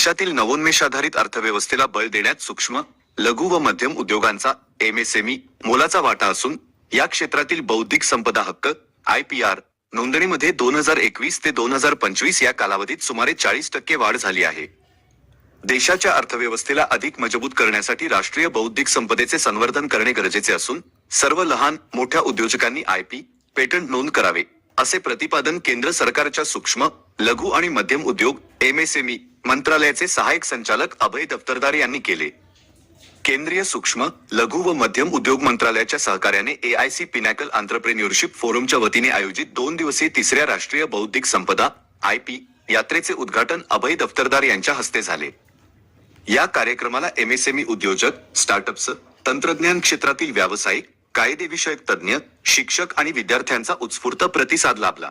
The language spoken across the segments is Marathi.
देशातील नवोन्मेषाधारित अर्थव्यवस्थेला बळ देण्यात सूक्ष्म, लघु व मध्यम उद्योगांचा MSME मोलाचा वाटा असून या क्षेत्रातील बौद्धिक संपदा हक्क IPR नोंदणीमध्ये 2021 ते 2025 या कालावधीत सुमारे 40% वाढ झाली आहे. देशाच्या अर्थव्यवस्थेला अधिक मजबूत करण्यासाठी राष्ट्रीय बौद्धिक संपदेचे संवर्धन करणे गरजेचे असून सर्व लहान मोठ्या उद्योजकांनी IP पेटंट नोंद करावे, असे प्रतिपादन केंद्र सरकारच्या सूक्ष्म, लघु आणि मध्यम उद्योग MSME मंत्रालयाचे सहाय्यक संचालक अभय दफ्तरदार यांनी केले. केंद्रीय सूक्ष्म, लघु व मध्यम उद्योग मंत्रालयाच्या सहकार्याने AIC पिनॅकल एंटरप्रेन्योरशिप फोरमच्या वतीने आयोजित 2 दिवसीय तिसऱ्या राष्ट्रीय बौद्धिक संपदा IP यात्रेचे उद्घाटन अभय दफ्तरदार यांच्या हस्ते झाले. या कार्यक्रमाला MSME उद्योजक, स्टार्टअप्स, तंत्रज्ञान क्षेत्रातील व्यावसायिक, कायदेविषयक तज्ज्ञ, शिक्षक आणि विद्यार्थ्यांचा उत्स्फूर्त प्रतिसाद लाभला.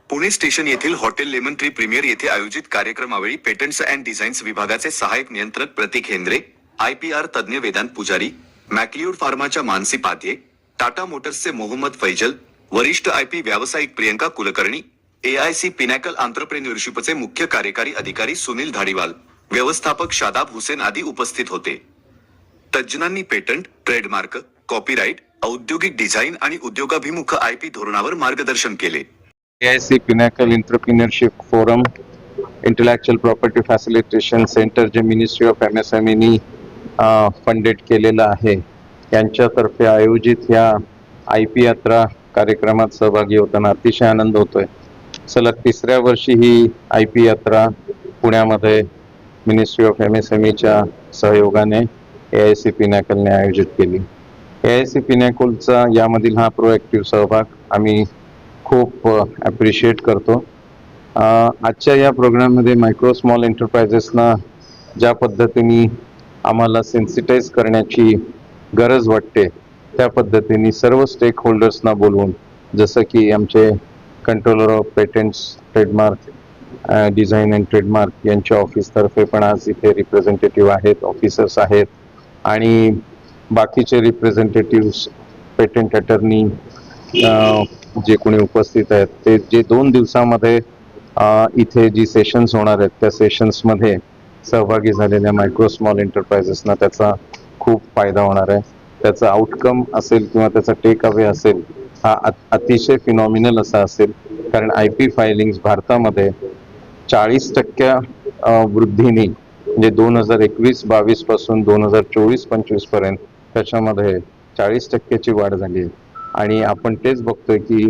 पुणे स्टेशन येथील हॉटेल लेमन ट्री प्रीमियर येथे आयोजित कार्यक्रमावेळी पेटंट्स अँड डिझाईन्स विभागाचे सहाय्यक नियंत्रक प्रतीक हेंद्रे, IPR तज्ज्ञ वेदांत पुजारी, मॅक्लिओड फार्माच्या मानसी पाध्ये, टाटा मोटर्सचे मोहम्मद फैजल, वरिष्ठ IP व्यावसायिक प्रियंका कुलकर्णी, AIC पिनॅकल एंटरप्रेन्योरशिपचे मुख्य कार्यकारी अधिकारी सुनील धाडीवाल, व्यवस्थापक शादाब हुसेन आदी उपस्थित होते. तज्ज्ञांनी पेटंट, ट्रेडमार्क, कॉपीराइट, औद्योगिक डिझाईन आणि उद्योगाभिमुख IP धोरणावर मार्गदर्शन केले. AIC pinnacle entrepreneurship forum, intellectual property facilitation centre जे मिनिस्ट्री ऑफ MSME नी फंडेड केलेलं आहे, यांच्यातर्फे आयोजित या IP यात्रा कार्यक्रमात सहभागी होताना अतिशय आनंद होतोय. सलग तिसऱ्या वर्षी ही IP यात्रा पुण्यामध्ये मिनिस्ट्री ऑफ MSMEच्या सहयोगाने AIC पिनॅकलने आयोजित केली. AIC पिनॅकलचा यामधील हा प्रोएक्टिव्ह सहभाग आम्ही खूप ॲप्रिशिएट करतो. आजच्या या प्रोग्राममध्ये मायक्रो स्मॉल एंटरप्राइजेसना ज्या पद्धतीने आम्हाला सेन्सिटाईज करण्याची गरज वाटते, त्या पद्धतीने सर्व स्टेक होल्डर्सना बोलवून, जसं की आमचे controller of patents, trademark, design and trademark यांच्या ऑफिसतर्फे पण आज इथे रिप्रेझेंटेटिव्ह आहेत, ऑफिसर्स आहेत आणि बाकीचे रिप्रेझेंटेटिव्स, पेटंट अटर्नी जे कोणी उपस्थित आहेत, ते जे 2 दिवसामध्ये इथे जी सेशन्स होणार आहेत त्या सेशन्समध्ये सहभागी झालेल्या मायक्रो स्मॉल एंटरप्राइजेसना त्याचा खूप फायदा होणार आहे. त्याचा आउटकम असेल किंवा त्याचा टेक अवे असेल हा अतिशय फिनॉमिनल असा असेल, कारण IP फायलिंग्स भारतामध्ये 40% वृद्धीने, म्हणजे 2021-22 पासून 2024-25 पर्यंत त्याच्यामध्ये 40%ची वाढ झाली आहे. आणि आपण तेच बघतोय की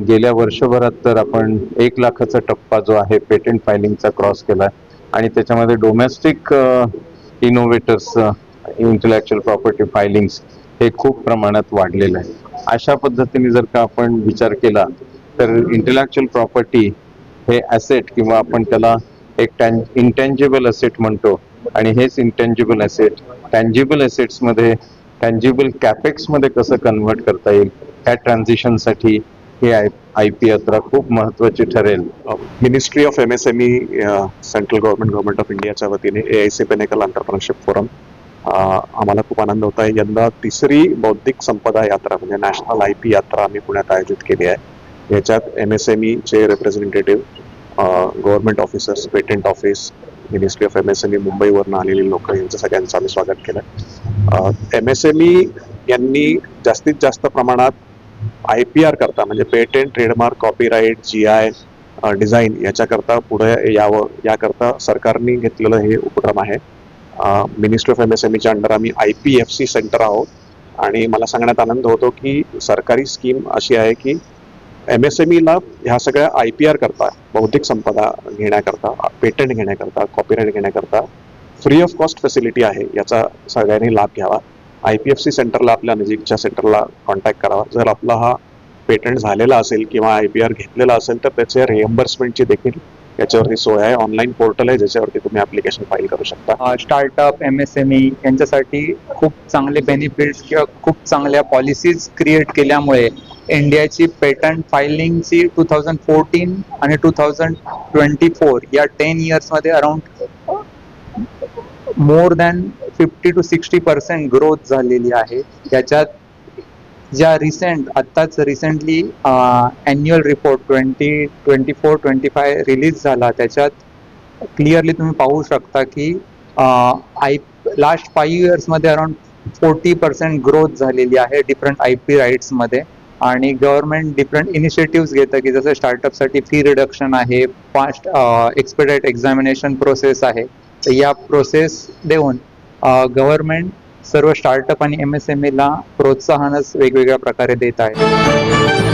गेल्या वर्षभरात तर आपण 1 लाखाचा टप्पा जो आहे पेटंट फायलिंगचा क्रॉस केला आणि त्याच्यामध्ये डोमेस्टिक इनोव्हेटर्स, इंटेलेक्चुअल प्रॉपर्टी फायलिंग्स हे खूप प्रमाणात वाढलेलं आहे. अशा पद्धतीने जर का आपण विचार केला तर इंटेलेक्चुअल प्रॉपर्टी हे ॲसेट किंवा आपण त्याला एक इंटँजिबल ॲसेट म्हणतो, आणि हेच इंटँजिबल ॲसेट टँजिबल ॲसेट्समध्ये, टँजिबल कॅपेक्समध्ये कसं कन्व्हर्ट करता येईल, ह्या ट्रान्झिशनसाठी ही IP यात्रा खूप महत्त्वाची ठरेल. Ministry of MSME, central government of इंडियाच्या वतीने AIC पिनॅकल एंटरप्रेन्योरशिप फोरम, आम्हाला खूप आनंद होत आहे. यंदा तिसरी बौद्धिक संपदा यात्रा म्हणजे नॅशनल IP यात्रा आम्ही पुण्यात आयोजित केली आहे. याच्यात MSME चे representative, government officers, patent office, ministry of MSME मुंबईवरून आलेली लोक, यांचं सगळ्यांचं आम्ही स्वागत केलं. MSME यांनी जास्तीत जास्त प्रमाणात IPR करता, म्हणजे patent, trademark, copyright, GI, design याच्याकरता पुढे यावं, याकरता सरकारने घेतलेलं हे उपक्रम आहे. मिनिस्ट्री ऑफ MSMEच्या अंडर आम्ही IPFC सेंटर आहोत आणि मला सांगण्यात आनंद होतो की सरकारी स्कीम अशी आहे की MSMEला ह्या सगळ्या IPR करता, बौद्धिक संपदा घेण्याकरता, पेटंट घेण्याकरता, कॉपीराईट घेण्याकरता फ्री ऑफ कॉस्ट फॅसिलिटी आहे. याचा सगळ्यांनी लाभ घ्यावा. IPFC सेंटरला, आपल्या नजीकच्या सेंटरला कॉन्टॅक्ट करावा. जर आपला हा पेटंट झालेला असेल किंवा IPR घेतलेला असेल तर त्याच्या रिएम्बर्समेंटची देखील याच्यावरती सोय आहे. ऑनलाईन पोर्टल आहे ज्याच्यावरती तुम्ही ॲप्लिकेशन फाईल करू शकता. स्टार्टअप, MSME यांच्यासाठी खूप चांगले बेनिफिट्स किंवा खूप चांगल्या पॉलिसीज क्रिएट केल्यामुळे इंडियाची पेटंट फायलिंगची 2014 आणि 2024 या 10 इयर्समध्ये around more than 50 to 60% growth झालेली आहे. त्याच्यात ज्या आत्ताच रिसेंटली ॲन्युअल रिपोर्ट 2024-25 रिलीज झाला, त्याच्यात क्लिअरली तुम्ही पाहू शकता की लास्ट 5 इयर्समध्ये अराउंड 40% ग्रोथ झालेली आहे डिफरंट IP राईट्समध्ये. आणि गव्हर्नमेंट डिफरंट इनिशिएटिव्ह घेतं की जसं स्टार्टअपसाठी फी रिडक्शन आहे, फास्ट एक्सपेडाइट एक्झामिनेशन प्रोसेस आहे. तर या प्रोसेस देऊन गव्हर्नमेंट सर्व स्टार्टअप आणि MSME ला प्रोत्साहनच वेगवेगळ्या प्रकारे देत आहे.